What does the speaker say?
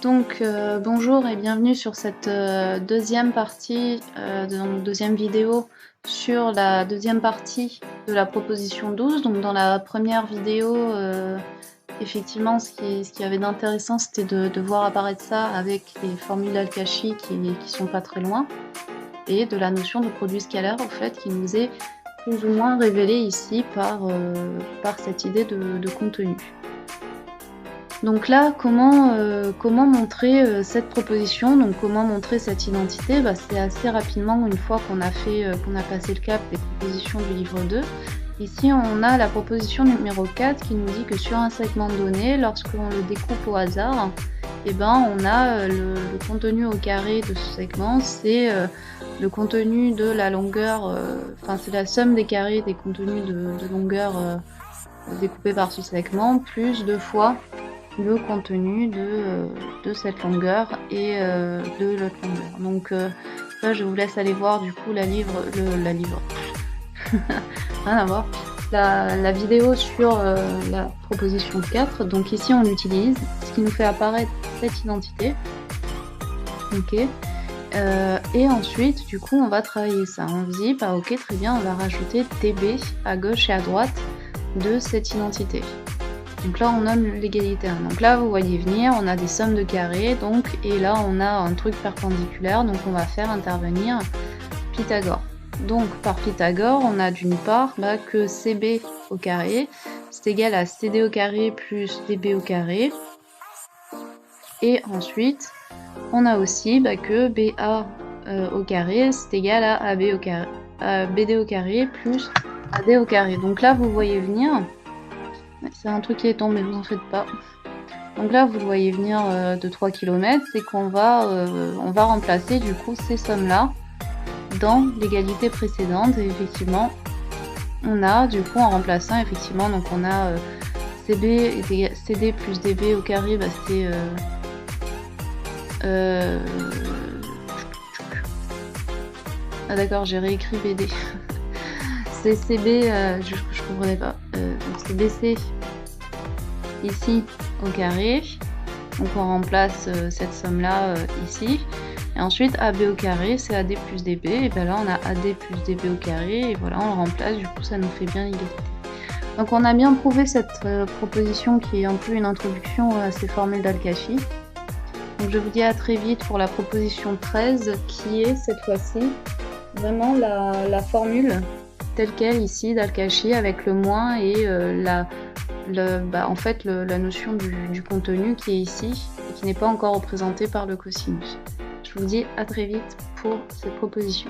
Bonjour et bienvenue sur cette deuxième partie, donc deuxième vidéo sur la deuxième partie de la proposition 12. Donc dans la première vidéo, effectivement, ce qui avait d'intéressant, c'était de voir apparaître ça avec les formules d'Al-Kashi qui sont pas très loin, et de la notion de produit scalaire, en fait, qui nous est plus ou moins révélée ici par cette idée de contenu. Donc là, comment montrer cette proposition, donc comment montrer cette identité? C'est assez rapidement, une fois qu'on a passé le cap des propositions du livre 2. Ici, on a la proposition numéro 4 qui nous dit que sur un segment donné, lorsqu'on le découpe au hasard, on a le contenu au carré de ce segment, c'est le contenu de la longueur, c'est la somme des carrés des contenus de longueur découpés par ce segment, plus 2 fois le contenu de cette longueur et de l'autre longueur. Donc là, je vous laisse aller voir du coup la rien à voir, la vidéo sur la proposition 4. Donc ici, on utilise ce qui nous fait apparaître cette identité. Ok. Et ensuite, du coup, on va travailler ça. On se dit, ok, très bien, on va rajouter TB à gauche et à droite de cette identité. Donc là, on nomme l'égalitaire. Donc là, vous voyez venir, on a des sommes de carrés, et là, on a un truc perpendiculaire, donc on va faire intervenir Pythagore. Donc par Pythagore, on a d'une part que CB au carré, c'est égal à CD au carré plus DB au carré. Et ensuite, on a aussi que BA au carré, c'est égal à AB au carré, BD au carré plus AD au carré. Donc là, vous voyez venir, c'est un truc qui est tombé, vous en faites pas. Donc là, vous le voyez venir de 3 km, c'est qu'on va, on va remplacer du coup ces sommes-là dans l'égalité précédente. Et effectivement, on a du coup en remplaçant, effectivement, donc on a CD plus DB au carré, c'est ah d'accord, j'ai réécrit BD. C'est CB, je comprenais pas. Donc c'est BC ici au carré. Donc on remplace cette somme-là ici. Et ensuite AB au carré, c'est AD plus DB. Et bien là, on a AD plus DB au carré. Et voilà, on le remplace. Du coup, ça nous fait bien l'égalité. Donc on a bien prouvé cette proposition qui est un peu une introduction à ces formules d'Al-Kashi. Donc je vous dis à très vite pour la proposition 13, qui est cette fois-ci vraiment la formule telle quelle ici d'Al-Kashi, avec le moins et en fait la notion du contenu qui est ici et qui n'est pas encore représentée par le cosinus. Je vous dis à très vite pour cette proposition.